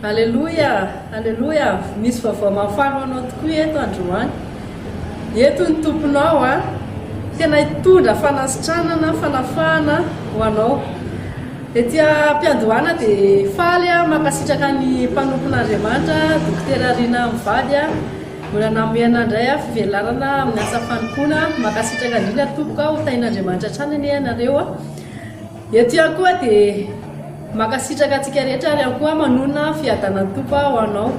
Alléluia, alléluia. Misy vaovao mafaro anao tokoa eto androany. Eto ny tomponao tena hitondra fanasitranana, fanafana ho anao. Etỳ am-piandohana dia faly makasitraka ny mpanompon'Andriamanitra, dokotera Riana mivady mbola nameana indray fivelarana amin'ny asa fanompona makasitraka indrindra tompoko ho tain'Andriamanitra hatrany ianareo. Eto ihany koa dia makasitraka antsika rehetra ary ihany koa manona fiadana tompo ho anao.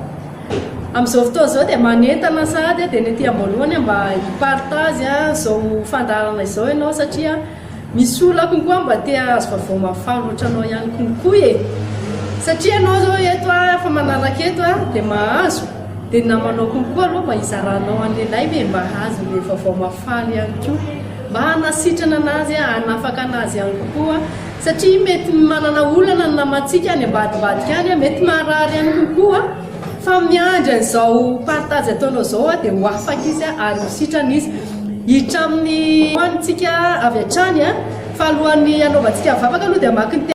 Amin'izao fotoana izao dia manentana sady dia ny ety am-boalohany mba hipartazy izao fandarana izao ianao satria misy olona konkoa mba tia azo vaovao mafaro ohatranao ihany konkoa satria ianao zao eto fa manaraka eto dia mahazo dia namanao konkoa aloha mba hizaranao an'lehilahy ve mba azo le vaovao mafalo ihany koa mba hanasitrana anazy hanafaka anazy ihany koa satria mety manana olana ny namantsika any ambadibadika any mety marary ihany kokoa fa miandry an'izao partazy ataonao zao dia ho afaka izy ary hositrana izy hitra amin'ny hoanitsika avy hatrany fa alohan'ny anaovantsika vavaka aloha dia maka